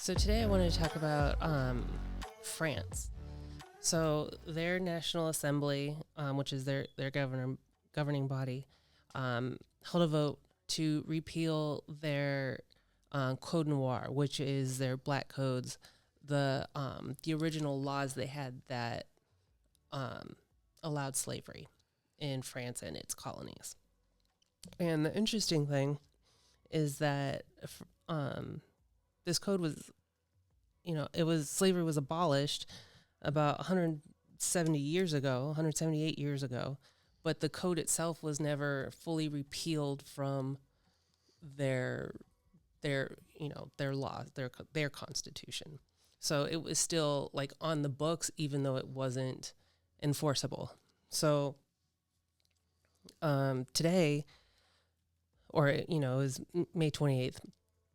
So today I wanted to talk about France. So their National Assembly, which is their governing body, held a vote to repeal their Code Noir, which is their black codes, the original laws they had that allowed slavery in France and its colonies. And the interesting thing is that this code was, slavery was abolished about 178 years ago, but the code itself was never fully repealed from their their laws, their constitution. So it was still like on the books, even though it wasn't enforceable. So today, or is May 28th,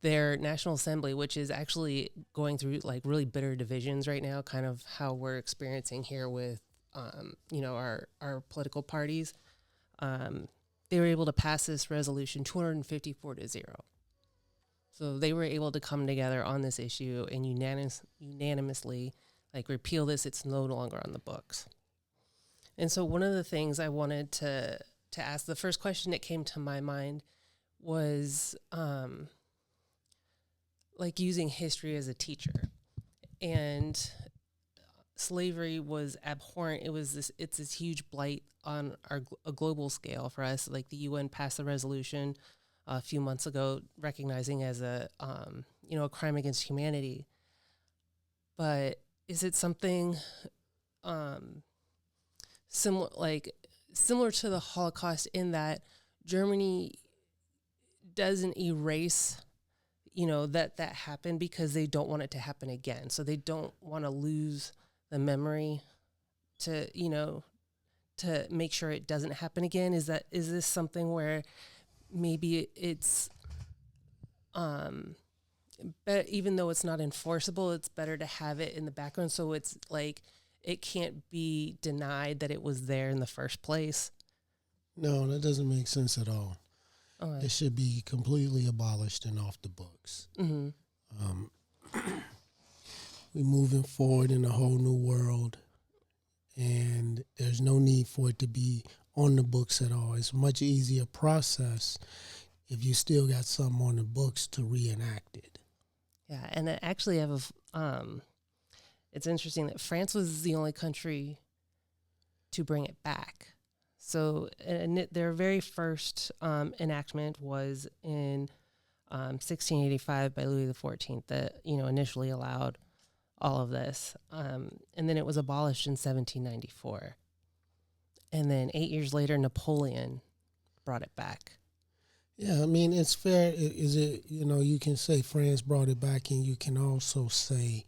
their National Assembly, which is actually going through like really bitter divisions right now, kind of how we're experiencing here with our political parties. They were able to pass this resolution 254-0. So they were able to come together on this issue and unanimously like repeal this. It's no longer on the books. And so one of the things I wanted to ask, the first question that came to my mind was like using history as a teacher. And slavery was abhorrent. It's this huge blight on a global scale for us. Like the UN passed a resolution a few months ago recognizing as a crime against humanity. But is it something similar to the Holocaust in that Germany doesn't erase that happened because they don't want it to happen again. So they don't want to lose the memory to make sure it doesn't happen again. Is this something where maybe it's but even though it's not enforceable, it's better to have it in the background so it's like it can't be denied that it was there in the first place? No, that doesn't make sense at all. Okay. It should be completely abolished and off the books. Mm-hmm. We're moving forward in a whole new world, and there's no need for it to be on the books at all. It's a much easier process if you still got something on the books to reenact it. Yeah, and I actually have it's interesting that France was the only country to bring it back. So their very first enactment was in 1685 by Louis XIV that initially allowed all of this, and then it was abolished in 1794, and then 8 years later Napoleon brought it back. Yeah, I mean, it's fair. Is it, you can say France brought it back, and you can also say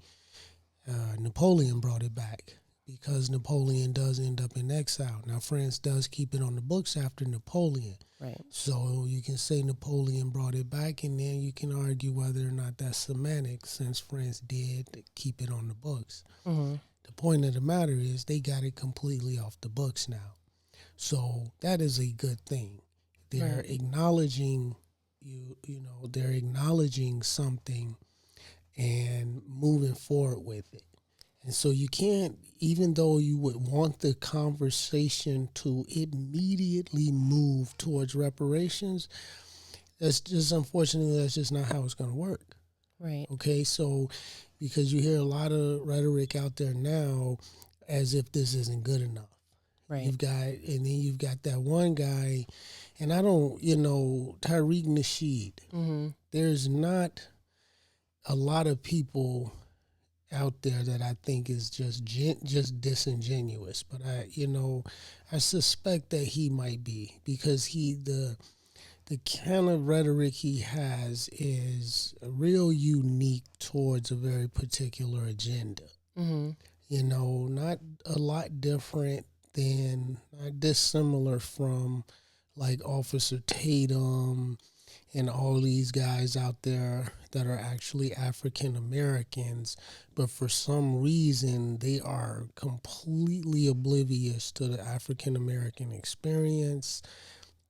Napoleon brought it back, because Napoleon does end up in exile. Now, France does keep it on the books after Napoleon. Right. So you can say Napoleon brought it back, and then you can argue whether or not that's semantic, since France did keep it on the books. Mm-hmm. The point of the matter is they got it completely off the books now. So that is a good thing. They're Right. acknowledging they're acknowledging something and moving forward with it. And so you can't, even though you would want the conversation to immediately move towards reparations, that's just, unfortunately, that's just not how it's going to work. Right. Okay, so because you hear a lot of rhetoric out there now as if this isn't good enough. Right. You've got that one guy, and I don't, Tariq Nasheed. Mm-hmm. There's not a lot of people out there that I think is just disingenuous, but I suspect that he might be, because the kind of rhetoric he has is real unique towards a very particular agenda. Mm-hmm. Not a lot different than, not dissimilar from like Officer Tatum and all these guys out there that are actually African Americans, but for some reason they are completely oblivious to the African American experience,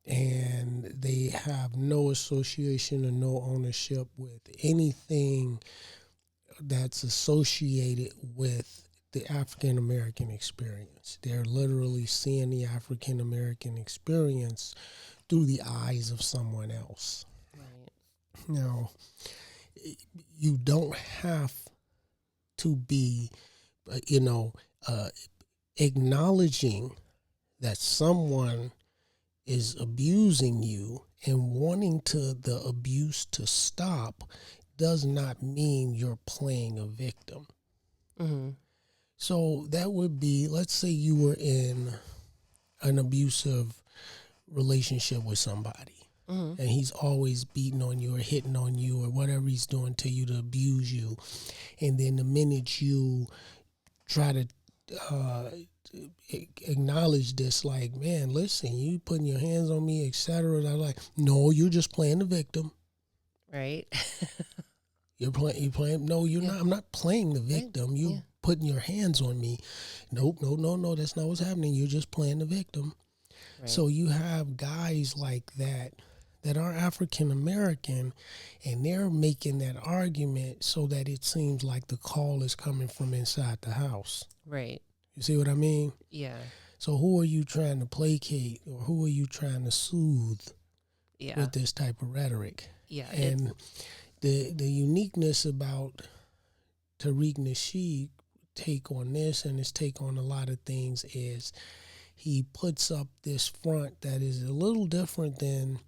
and they have no association or no ownership with anything that's associated with the African American experience. They're literally seeing the African American experience through the eyes of someone else. Right. Now, you don't have to be, you know, acknowledging that someone is abusing you and wanting to the abuse to stop does not mean you're playing a victim. Mm-hmm. So that would be, let's say you were in an abusive relationship with somebody, Mm-hmm. and he's always beating on you or hitting on you or whatever he's doing to you to abuse you. And then the minute you try to acknowledge this, like, man, listen, you putting your hands on me, etc. They're like, no, you're just playing the victim. Right. You're playing. No, you're Yeah. not. I'm not playing the Right. victim. You Yeah. putting your hands on me. Nope, no. That's not what's happening. You're just playing the victim. Right. So you have guys like that are African American, and they're making that argument so that it seems like the call is coming from inside the house. Right. You see what I mean? Yeah. So who are you trying to placate, or who are you trying to soothe Yeah. with this type of rhetoric? Yeah. And the uniqueness about Tariq Nasheed take on this and his take on a lot of things is he puts up this front that is a little different than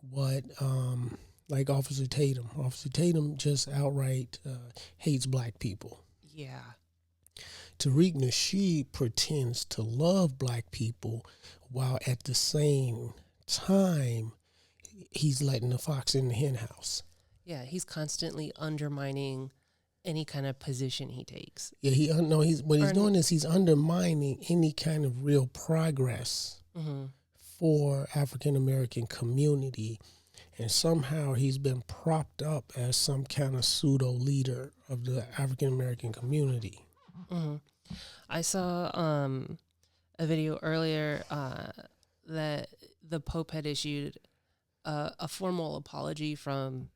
what like Officer Tatum. Officer Tatum just outright hates black people. Yeah. Tariq Nasheed pretends to love black people while at the same time he's letting the fox in the hen house. Yeah. He's constantly undermining any kind of position he takes. Yeah, what he's doing is he's undermining any kind of real progress for African American community, and somehow he's been propped up as some kind of pseudo leader of the African American community. Mm-hmm. I saw a video earlier that the Pope had issued a formal apology from,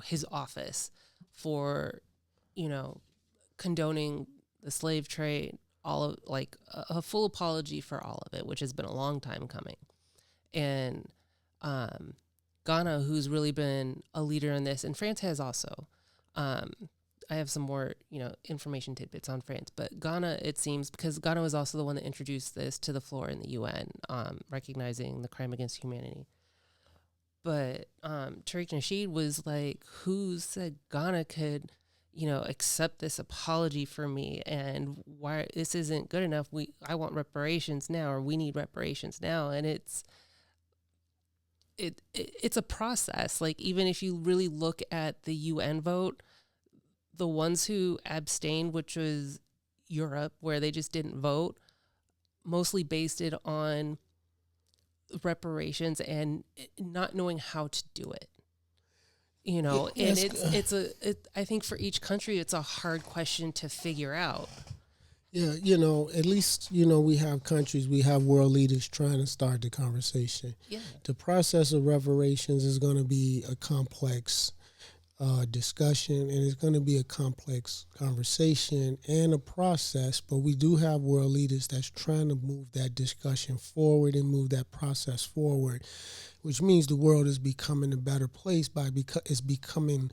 his office for, condoning the slave trade, all of like a full apology for all of it, which has been a long time coming. And Ghana, who's really been a leader in this, and France has also. I have some more, information tidbits on France, but Ghana, it seems, because Ghana was also the one that introduced this to the floor in the UN, recognizing the crime against humanity. But Tariq Nasheed was like, who said Ghana could, accept this apology for me, and why this isn't good enough? I want reparations now, or we need reparations now, and it's a process. Like, even if you really look at the UN vote, the ones who abstained, which was Europe, where they just didn't vote, mostly based it on reparations and not knowing how to do it. And I think for each country, it's a hard question to figure out. Yeah, at least, we have countries, we have world leaders trying to start the conversation. Yeah. The process of reparations is going to be a complex discussion, and it's going to be a complex conversation and a process, but we do have world leaders that's trying to move that discussion forward and move that process forward, which means the world is becoming a better place because it's becoming,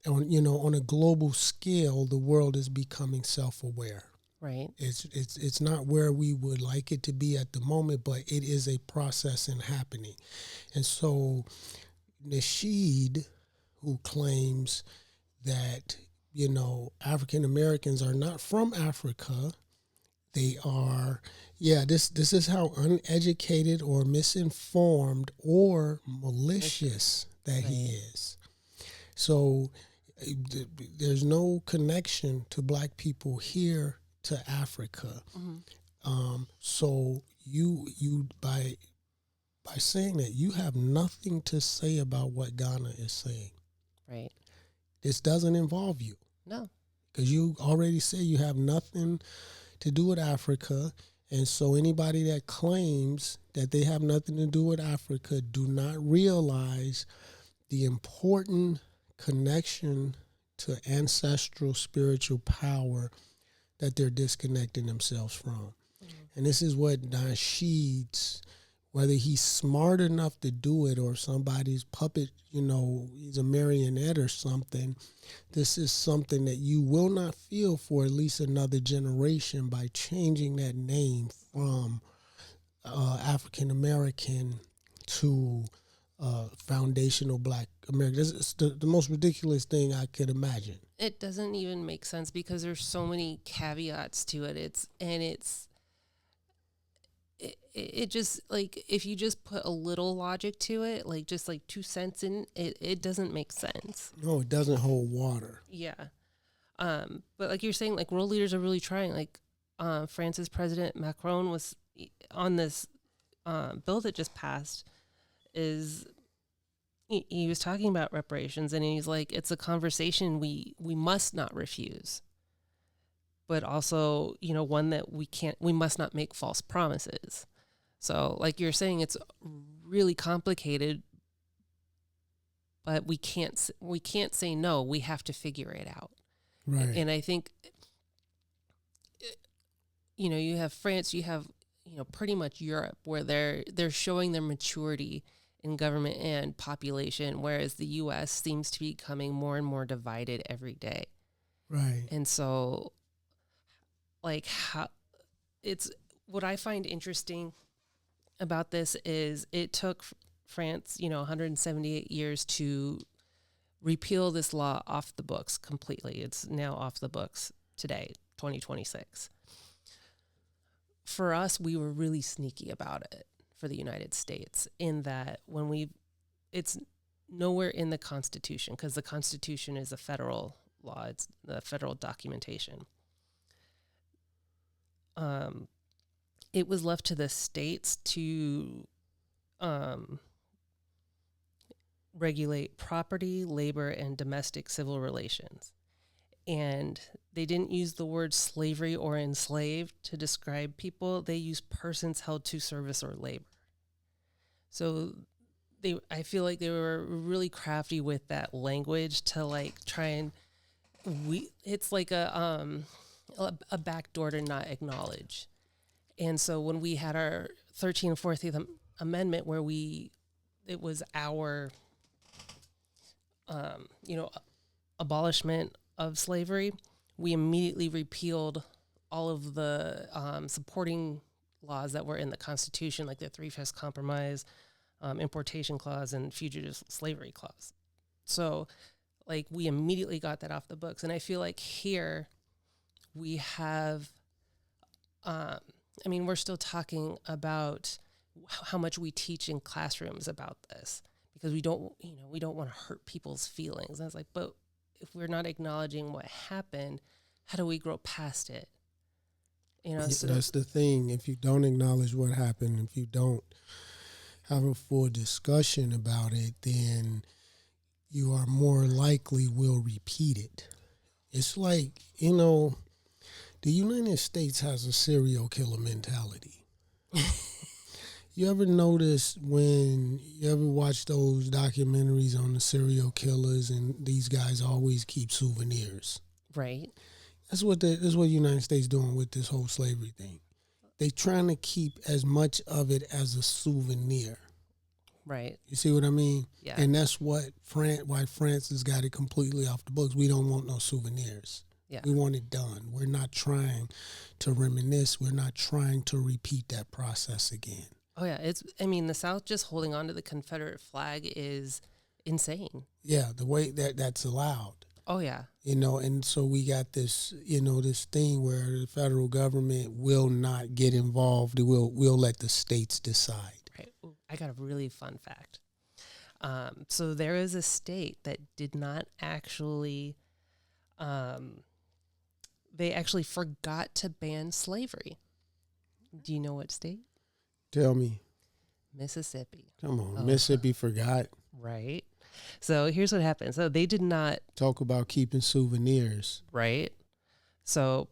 on a global scale, the world is becoming self-aware. Right. It's not where we would like it to be at the moment, but it is a process and happening. And so Nasheed, who claims that, African Americans are not from Africa. They are, this is how uneducated or misinformed or malicious that he is. So there's no connection to black people here to Africa. So you by saying that, you have nothing to say about what Ghana is saying. Right. This doesn't involve you. No. Because you already say you have nothing to do with Africa. And so anybody that claims that they have nothing to do with Africa do not realize the important connection to ancestral spiritual power that they're disconnecting themselves from. And this is what Nasheed's, whether he's smart enough to do it or somebody's puppet, he's a marionette or something, this is something that you will not feel for at least another generation by changing that name from African American to foundational Black American. It's the most ridiculous thing I could imagine. It doesn't even make sense because there's so many caveats to it. It just, like, if you just put a little logic to it, like just like 2 cents in it, it doesn't make sense. No, it doesn't hold water. Yeah. But like you're saying, like, world leaders are really trying. Like, France's President Macron was on this bill that just passed. He was talking about reparations, and he's like, it's a conversation we must not refuse, but also, one that we must not make false promises. So, like you're saying, it's really complicated, but we can't say no. We have to figure it out. Right. And I think, you have France, you have, pretty much Europe, where they're showing their maturity in government and population, whereas the U.S. seems to be becoming more and more divided every day. Right. And so, like, it's what I find interesting about this is it took France, 178 years to repeal this law off the books completely. It's now off the books today, 2026. For us, we were really sneaky about it for the United States, in that it's nowhere in the Constitution, because the Constitution is a federal law. It's the federal documentation. It was left to the states to regulate property, labor, and domestic civil relations. And they didn't use the word slavery or enslaved to describe people. They used persons held to service or labor. So I feel like they were really crafty with that language to, like, try and it's like a backdoor to not acknowledge. And so when we had our 13th and 14th Amendment, where it was our, abolishment of slavery, we immediately repealed all of the supporting laws that were in the Constitution, like the Three-Fifths Compromise, importation clause, and fugitive slavery clause. So, like, we immediately got that off the books. And I feel like here we have, we're still talking about how much we teach in classrooms about this, because we don't want to hurt people's feelings. And I was like, but if we're not acknowledging what happened, how do we grow past it? So that's the thing. If you don't acknowledge what happened, if you don't have a full discussion about it, then you are more likely will repeat it. It's like, the United States has a serial killer mentality. You ever notice when you ever watch those documentaries on the serial killers, and these guys always keep souvenirs? Right. That's what the United States doing with this whole slavery thing. They trying to keep as much of it as a souvenir. Right. You see what I mean? Yeah. And that's why France has got it completely off the books. We don't want no souvenirs. Yeah. We want it done. We're not trying to reminisce. We're not trying to repeat that process again. Oh, yeah. The South just holding on to the Confederate flag is insane. Yeah, the way that's allowed. Oh, yeah. And so we got this, this thing where the federal government will not get involved. We'll let the states decide. Right. Ooh, I got a really fun fact. So there is a state that did not actually, they actually forgot to ban slavery. Do you know what state? Tell me. Mississippi. Come on, Mississippi forgot. Right. So here's what happened. So they did not talk about keeping souvenirs. Right. So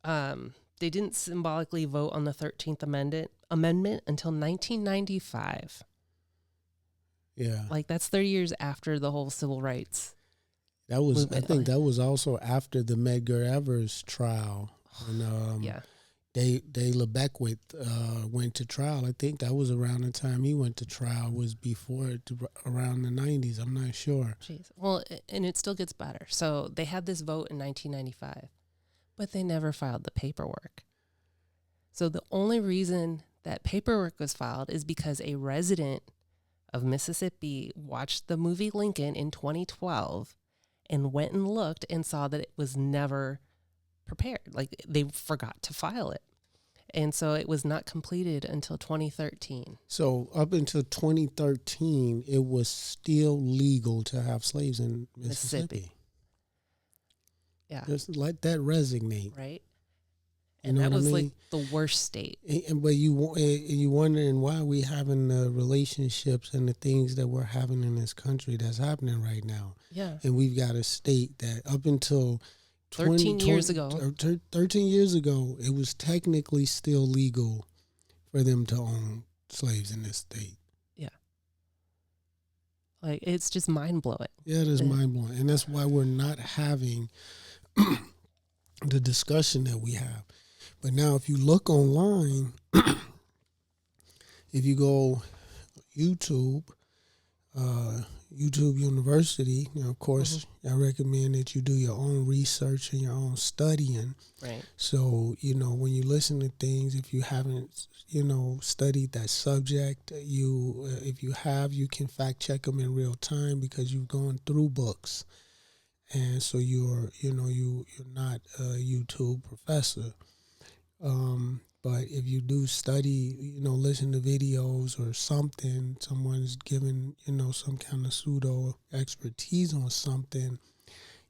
they didn't symbolically vote on the 13th Amendment until 1995. Yeah. Like, that's 30 years after the whole civil rights. I movement. think that was also after the Medgar Evers trial when Yeah. De La Beckwith went to trial. I think that was around the time he went to trial. Was before it, around the 90s. I'm not sure. Jeez. Well, and it still gets better. So they had this vote in 1995, but they never filed the paperwork. So the only reason that paperwork was filed is because a resident of Mississippi watched the movie Lincoln in 2012 and went and looked and saw that it was never prepared. Like they forgot to file it. And so it was not completed until 2013. So up until 2013, it was still legal to have slaves in Mississippi. Yeah. Just let that resonate. Right. You And know that what I was mean? like the worst state. But you wondering why we having the relationships and the things that we're having in this country that's happening right now. Yeah. And we've got a state that up until 13 years ago. 13 years ago, it was technically still legal for them to own slaves in this state. Yeah. Like it's just mind blowing. Yeah, it is mind blowing. And that's why we're not having the discussion that we have. But now if you look online, if you go YouTube, YouTube University, of course, I recommend that you do your own research and your own studying. Right. So, when you listen to things, if you haven't, studied that subject, if you have, you can fact check them in real time because you've gone through books. And so you're not a YouTube professor. But if you do study, listen to videos or something, someone's given, some kind of pseudo expertise on something,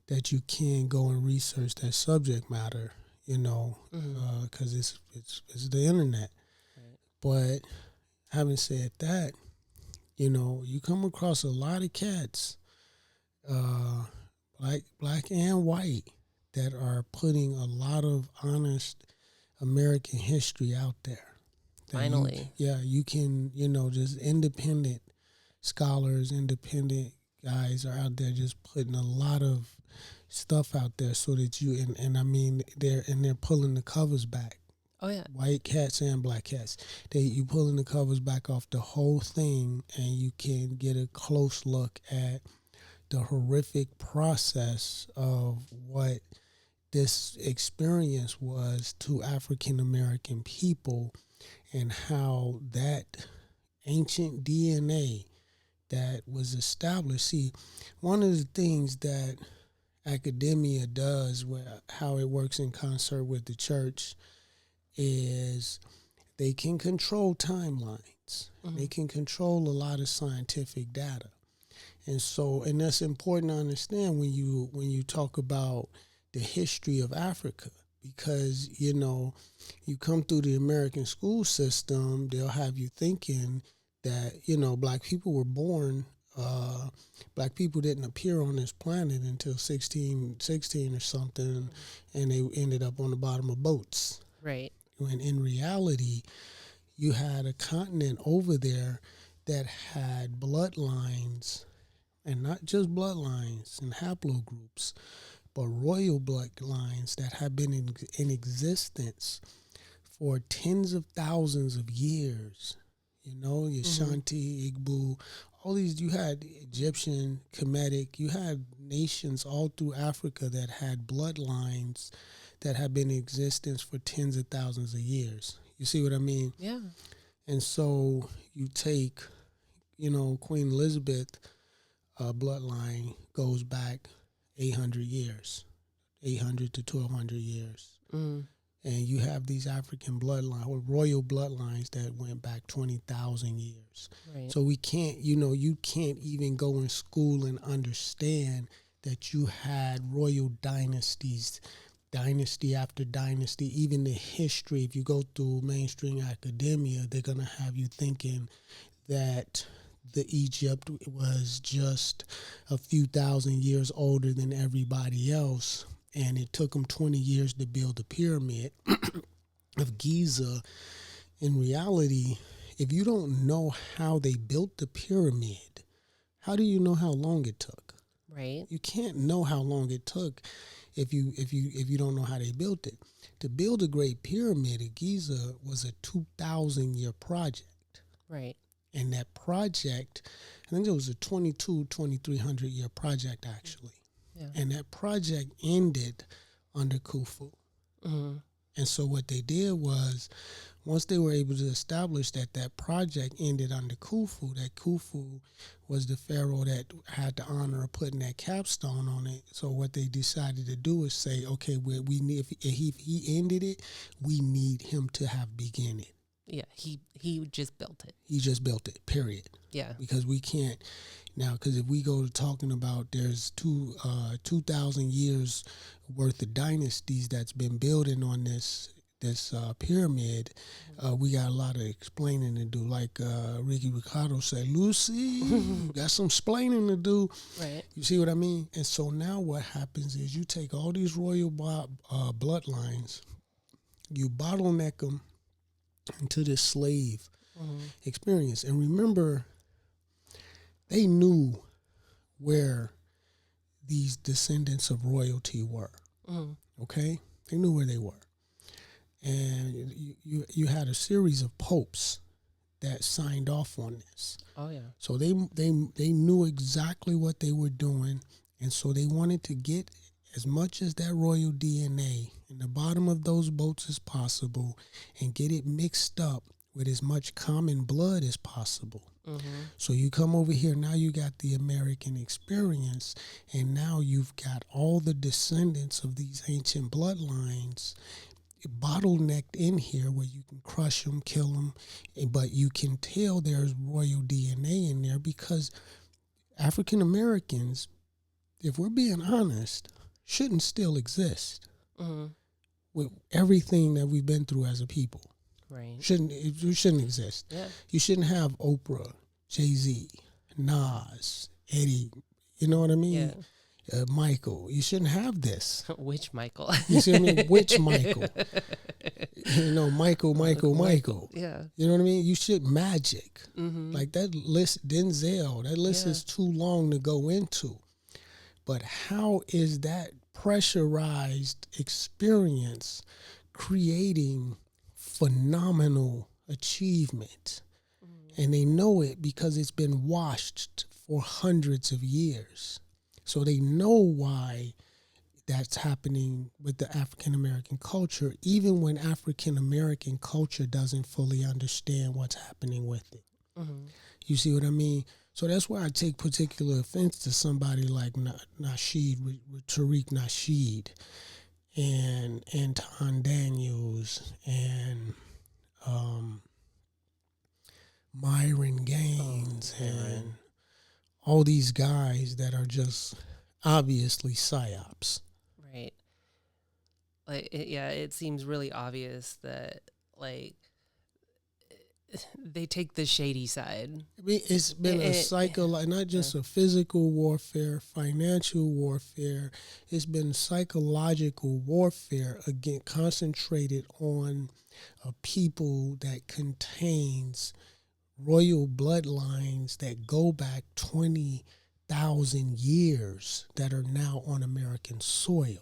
that you can go and research that subject matter, because it's the internet. Right. But having said that, you come across a lot of cats, black and white, that are putting a lot of honest American history out there. Finally. You can, just independent scholars, independent guys are out there just putting a lot of stuff out there so that and I mean, they're pulling the covers back. Oh, yeah. White cats and black cats. You pulling the covers back off the whole thing, and you can get a close look at the horrific process of what this experience was to African American people, and how that ancient DNA that was established. See, one of the things that academia does, how it works in concert with the church, is they can control timelines. Mm-hmm. They can control a lot of scientific data. And that's important to understand when you talk about the history of Africa, because, you come through the American school system, they'll have you thinking that, black people were born, black people didn't appear on this planet until 1616 or something, and they ended up on the bottom of boats. Right. When in reality, you had a continent over there that had bloodlines, and not just bloodlines and haplogroups, but royal bloodlines that have been in existence for tens of thousands of years. Ashanti, Igbo, all these, you had Egyptian, Kemetic, you had nations all through Africa that had bloodlines that have been in existence for tens of thousands of years. You see what I mean? Yeah. And so you take, Queen Elizabeth bloodline goes back 800 years, 800 to 1200 years. Mm. And you have these African bloodlines or royal bloodlines that went back 20,000 years. Right. So we can't, you can't even go in school and understand that you had royal dynasties, dynasty after dynasty. Even the history, if you go through mainstream academia, they're going to have you thinking that the Egypt was just a few thousand years older than everybody else, and it took them 20 years to build the pyramid of Giza. In reality, if you don't know how they built the pyramid, how do you know how long it took? Right. You can't know how long it took if you don't know how they built it. To build a Great Pyramid at Giza was a 2,000-year project. Right. And that project, I think it was a 2,300 year project actually. Yeah. And that project ended under Khufu. Mm-hmm. And so what they did was, once they were able to establish that that project ended under Khufu, that Khufu was the pharaoh that had the honor of putting that capstone on it. So what they decided to do is say, okay, we need, if he ended it, we need him to have begun it. Yeah, he just built it. He just built it, period. Yeah. Because we can't now, because if we go to talking about there's 2,000 years worth of dynasties that's been building on this pyramid, we got a lot of explaining to do. Like Ricky Ricardo said, Lucy, got some explaining to do. Right. You see what I mean? And so now what happens is you take all these royal bloodlines, you bottleneck them into this slave experience. And remember, they knew where these descendants of royalty were. Okay? They knew where they were. And you had a series of popes that signed off on this. Oh yeah. So they knew exactly what they were doing, and so they wanted to get as much as that royal DNA in the bottom of those boats as possible and get it mixed up with as much common blood as possible. So you come over here, now you got the American experience, and now you've got all the descendants of these ancient bloodlines bottlenecked in here where you can crush them, kill them, but you can tell there's royal DNA in there because African Americans, if we're being honest, shouldn't still exist with everything that we've been through as a people. Right. You shouldn't exist. Yeah. You shouldn't have Oprah, Jay-Z, Nas, Eddie, you know what I mean? Yeah. Michael. You shouldn't have this. Which Michael? You see what I mean? Which Michael? You know, Michael. Yeah. You know what I mean? You should Magic. Like that list, Denzel, that list is too long to go into. But how is that pressurized experience creating phenomenal achievement? And they know it because it's been washed for hundreds of years. So they know why that's happening with the African American culture, even when African American culture doesn't fully understand what's happening with it. You see what I mean? So that's why I take particular offense to somebody like Nasheed, Tariq Nasheed, and Anton Daniels, and Myron Gaines, and all these guys that are just obviously psyops. Right. Like, it seems really obvious that, like, they take the shady side. I mean, it's been not just a physical warfare, financial warfare. It's been psychological warfare, again, concentrated on a people that contains royal bloodlines that go back 20,000 years that are now on American soil.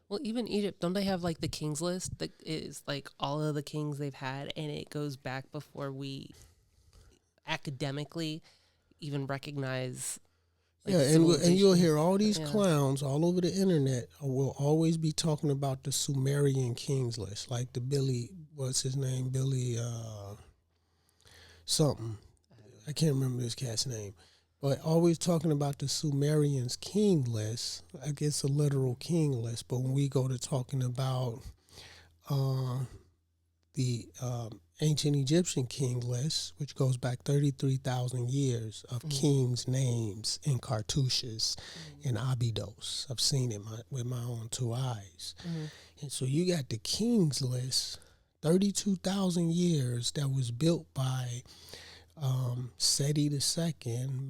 Well, even Egypt, don't they have like the king's list that is like all of the kings they've had, and it goes back before we academically even recognize. Like, and you'll hear all these clowns all over the internet will always be talking about the Sumerian kings list, like the Billy, what's his name, Billy something. I can't remember this cat's name. But always talking about the Sumerians king list, I guess a literal king list. But when we go to talking about the ancient Egyptian king list, which goes back 33,000 years of kings' names in cartouches in Abydos. I've seen it with my own two eyes. And so you got the king's list, 32,000 years, that was built by Seti II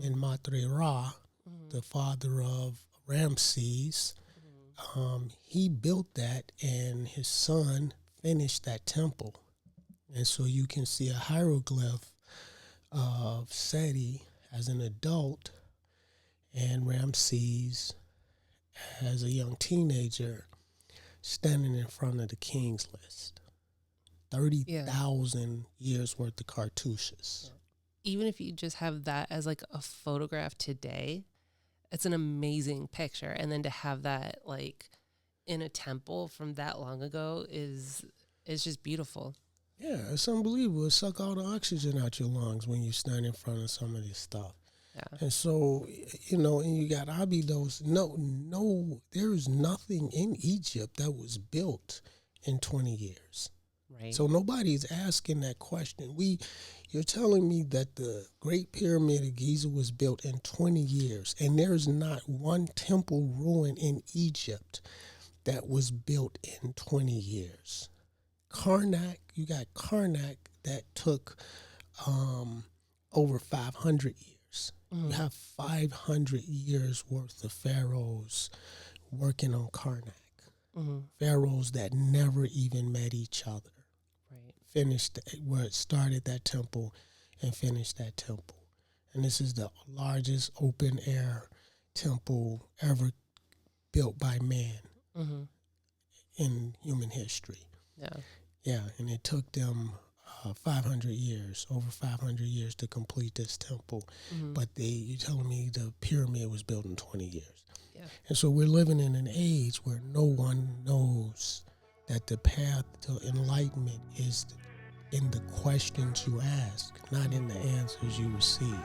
and Matre Ra, the father of Ramses. He built that, and his son finished that temple. And so you can see a hieroglyph of Seti as an adult, and Ramses, as a young teenager, standing in front of the King's List. Yeah. 30,000 years worth of cartouches. Even if you just have that as like a photograph today, it's an amazing picture. And then to have that like in a temple from that long ago is just beautiful. Yeah, it's unbelievable. It suck all the oxygen out your lungs when you stand in front of some of this stuff. Yeah. And so, and you got Abydos. No, there is nothing in Egypt that was built in 20 years. Right. So nobody's asking that question. You're telling me that the Great Pyramid of Giza was built in 20 years, and there's not one temple ruin in Egypt that was built in 20 years. You got Karnak that took over 500 years. You have 500 years worth of pharaohs working on Karnak. Pharaohs that never even met each other. Right. Finished where it started that temple and finished that temple. And this is the largest open air temple ever built by man in human history. Yeah. Yeah, and it took them 500 years, over 500 years to complete this temple. But you're telling me the pyramid was built in 20 years. Yeah. And so we're living in an age where no one knows that the path to enlightenment is in the questions you ask, not in the answers you receive.